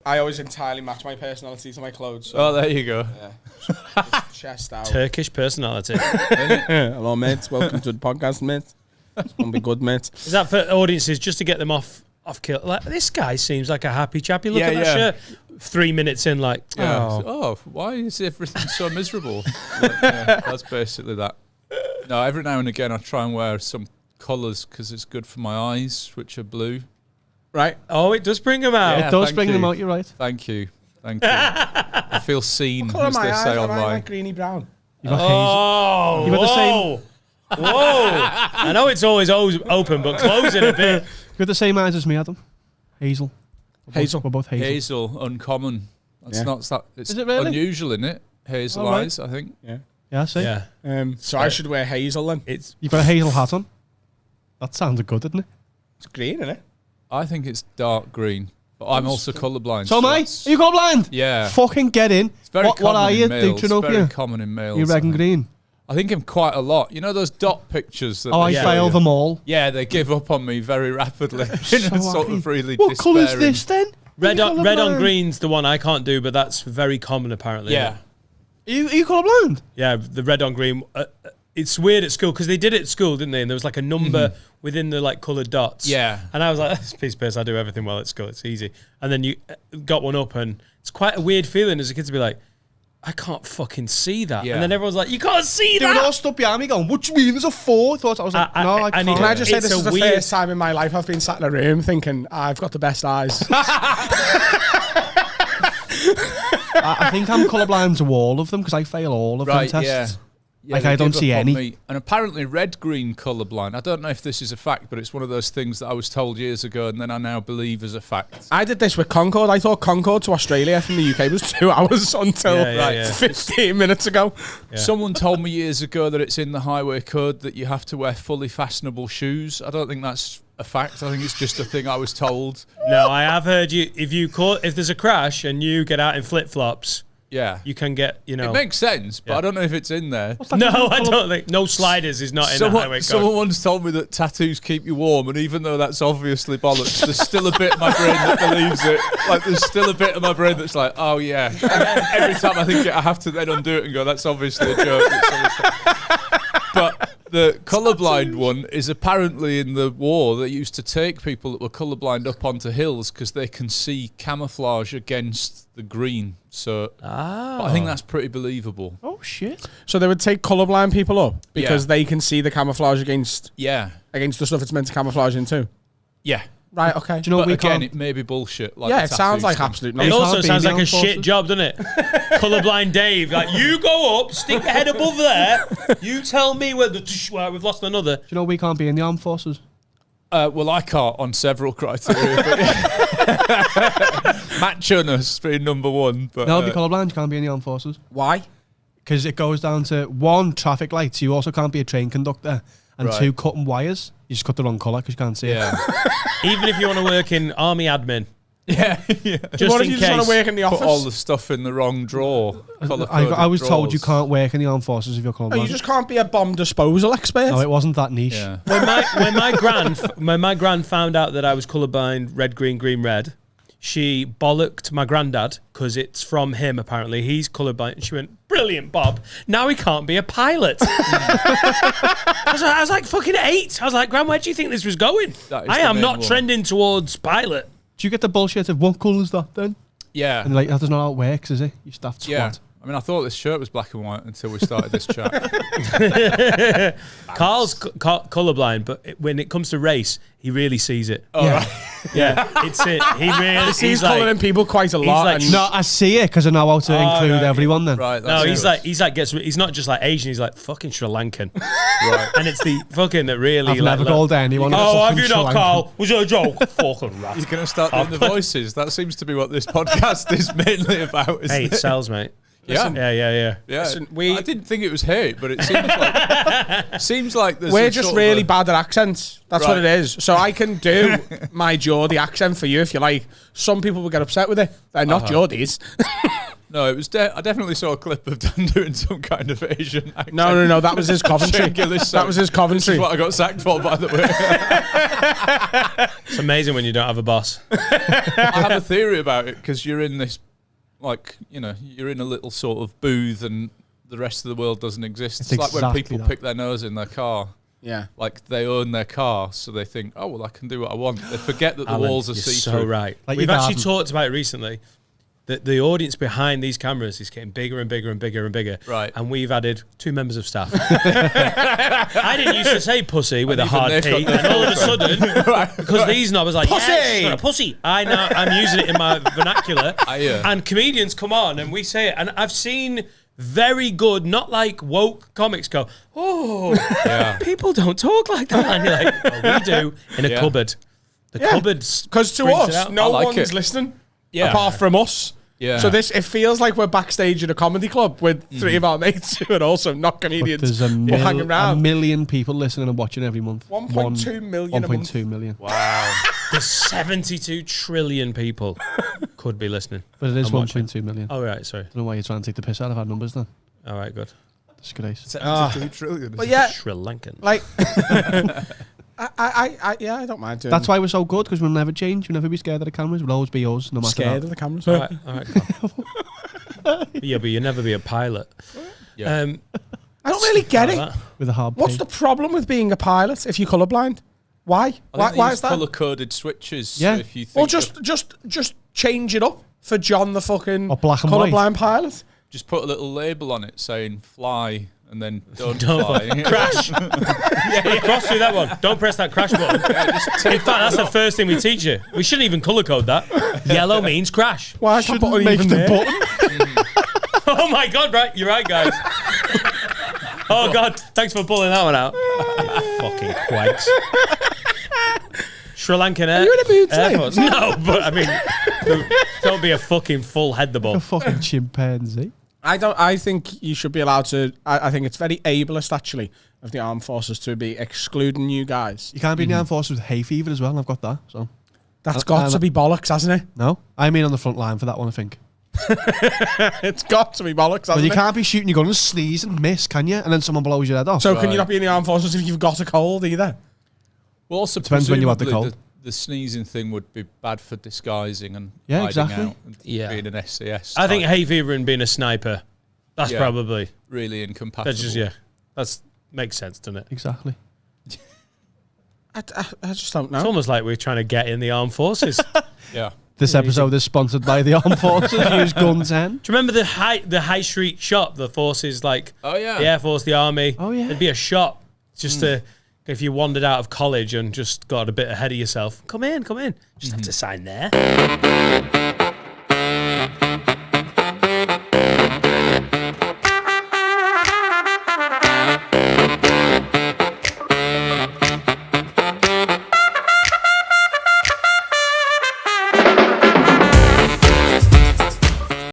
I always entirely match my personality to my clothes. So. Oh, there you go. Yeah. Chest out. Turkish personality. Hello, mate. Welcome to the podcast, mate. It's going to be good, mate. Is that for audiences just to get them off kill? Like, this guy seems like a happy chappy. Look at that shirt. 3 minutes in, like, why is everything so miserable? That's basically that. No, every now and again I try and wear some colours because it's good for my eyes, which are blue. Right. Oh, it does bring them out. It does bring them out, you're right. Thank you. I feel seen, as they say online. Like greeny brown. You've got hazel. You've got the same... Whoa. I know it's always open, but closing a bit. You've got the same eyes as me, Adam. Hazel. Hazel. We're both hazel. Hazel, uncommon. That's not that. It's Is it really? unusual, isn't it? Hazel eyes, I think. Yeah. Yeah, I see. Yeah. So I should wear hazel then. You've got a hazel hat on. That sounded good, didn't it? It's green, isn't it? I think it's dark green, but I'm also colourblind. So am I. Are you colourblind? Yeah. Fucking get in. It's very what are you? It's very common in males. You red and green. I think I'm quite a lot. You know those dot pictures? That I fail them all. Yeah, they give up on me very rapidly. Sort of really what colour's this then? Red on green's the one I can't do, but that's very common apparently. Yeah. Are you colourblind? Yeah, the red on green. It's weird at school because they did it at school, didn't they? And there was like a number within the like coloured dots. Yeah. And I was like, that's a piece of piss. I do everything well at school. It's easy. And then you got one up, and it's quite a weird feeling as a kid to be like, I can't fucking see that. Yeah. And then everyone's like, you can't see that. They were all stood behind me going, what do you mean there's a 4? I was like, no, I can't. Can I just say this is the first time in my life I've been sat in a room thinking, I've got the best eyes. I think I'm colourblind to all of them because I fail all of them tests. Yeah, like I don't see any. And apparently red-green colourblind. I don't know if this is a fact, but it's one of those things that I was told years ago and then I now believe is a fact. I did this with Concorde. I thought Concorde to Australia from the UK was 2 hours until 15 minutes ago. Yeah. Someone told me years ago that it's in the highway code that you have to wear fully fashionable shoes. I don't think that's a fact. I think it's just a thing I was told. No, I have heard if there's a crash and you get out in flip-flops, you can get, It makes sense, but I don't know if it's in there. No, I don't think. No sliders is not in the highway code. Someone once told me that tattoos keep you warm, and even though that's obviously bollocks, there's still a bit of my brain that believes it. Like, there's still a bit of my brain that's like, oh, yeah. And every time I think it, I have to then undo it and go, that's obviously a joke. But the colourblind one is apparently in the war. They used to take people that were colourblind up onto hills because they can see camouflage against the green. So I think that's pretty believable. Oh, shit. So they would take colourblind people up because they can see the camouflage against the stuff it's meant to camouflage into? Yeah. Right, okay. Do you know what again, it may be bullshit. Like it sounds like absolute nonsense. It also sounds like a shit job, doesn't it? Colourblind Dave, like, you go up, stick your head above there, you tell me where we've lost another. Do you know we can't be in the armed forces? Well, I can't on several criteria. Macho-ness being number one. But, no, be colourblind, you can't be in the armed forces. Why? Because it goes down to 1, traffic lights. You also can't be a train conductor. And 2, cutting wires. You just cut the wrong colour because you can't see it. Even if you want to work in army admin. Yeah. Just what in if you case. just want to work in the office? Put all the stuff in the wrong drawer. I was told you can't work in the armed forces if you're colourblind. Oh, you just can't be a bomb disposal expert? No, it wasn't that niche. Yeah. When my gran found out that I was colourblind, red, green, green, red, she bollocked my granddad because it's from him, apparently. He's colourblind. And she went, brilliant, Bob. Now he can't be a pilot. I was like fucking 8. I was like, Gran, where do you think this was going? I am not trending towards pilot. Do you get the bullshit of what colour is that then? Yeah. And like, that doesn't know how it works, is it? You daft twat. Yeah. I mean, I thought this shirt was black and white until we started this chat. Carl's colourblind, but when it comes to race, he really sees it. Oh, right. Yeah, it's it. He really sees colouring people quite a lot. Like, no, I see it because I know how to include everyone then. Right, no, he's not just like Asian, he's like fucking Sri Lankan. Right. And it's the fucking that really... I've never called anyone have you not, Carl? Was it a joke? Fucking rat. He's going to start doing the voices. That seems to be what this podcast is mainly about, isn't it? It sells, mate. Listen, yeah. Listen, I didn't think it was hate, but it seems like there's we're just really bad at accents. That's what it is. So I can do my Geordie accent for you if you like. Some people will get upset with it. They're not Geordies. No, it was. I definitely saw a clip of Dan doing some kind of Asian accent. No. That was his Coventry. That was his Coventry. This is what I got sacked for, by the way. It's amazing when you don't have a boss. I have a theory about it because you're in this, you're in a little sort of booth and the rest of the world doesn't exist. It's like when people pick their nose in their car. Yeah. Like they own their car, so they think, oh, well, I can do what I want. They forget that the walls are see-through. So right. Like We've actually talked about it recently. That the audience behind these cameras is getting bigger and bigger and bigger and bigger. Right. And we've added 2 members of staff. I didn't used to say pussy with a hard P, and all of a sudden, because these knobs are like, pussy! Yes, you're a pussy. I'm using it in my vernacular. Yeah. And comedians come on and we say it. And I've seen very good, not like woke comics go, people don't talk like that. And you're like, well, we do in a cupboard. The cupboard's because to us, no one's listening apart from us. Yeah. So it feels like we're backstage at a comedy club with 3 of our mates who are also not comedians. There's hanging around. 1 million people listening and watching every month. 1.2 million. 1.2 million. Wow. There's 72 trillion people could be listening. But it is 1.2 million. Oh, right, sorry. I don't know why you're trying to take the piss out of our numbers then. All right, good. Disgrace. 72 trillion. But yeah, Sri Lankan. like, I don't mind doing. That's why we're so good, because we'll never change. We'll never be scared of the cameras. We'll always be us, no matter scared what. of the cameras. All right, cool. Yeah, but you'll never be a pilot. Yeah. I don't really get it. With a hard What's P. the problem with being a pilot if you're colourblind? Why? Why is that? Colour-coded switches. Yeah. So if you think Well, just change it up for John the fucking Or black and white. colourblind pilot. just put a little label on it saying fly and then don't fly. Crash. Cross through that one. Don't press that crash button. In fact, that's the first thing we teach you. We shouldn't even colour code that. Yellow means crash. Why is that button make even the there? button. Oh my God, right. You're right, guys. Oh God, thanks for pulling that one out. You fucking quakes. Sri Lankan Air. Are you in a mood today? Force. No, but I mean, don't be a fucking full head the A ball. fucking chimpanzee. I think you should be allowed to. I think it's very ableist actually of the armed forces to be excluding you guys. You can't be in the armed forces with hay fever as well, and I've got that. So That's got to be bollocks, hasn't it? no, I mean on the front line for that one, I think. It's got to be bollocks, hasn't But you it? can't be shooting your gun and sneeze and miss, can you? And then someone blows your head off. So can you not be in the armed forces if you've got a cold either? Well, also Depends when you have the presumably cold. The sneezing thing would be bad for disguising and Yeah, hiding exactly. out and being an SAS. I think type. hay fever and being a sniper, that's Yeah. probably, Really incompatible. that's just, that's makes sense, doesn't it? Exactly. I just don't know. It's almost like we're trying to get in the armed forces. Yeah. This episode is sponsored by the Armed Forces. Use Gun 10. Do you remember the high street shop? The forces, like Oh, yeah. the Air Force, the Army. Oh, yeah. There'd be a shop just to, if you wandered out of college and just got a bit ahead of yourself, come in. Just have to sign there.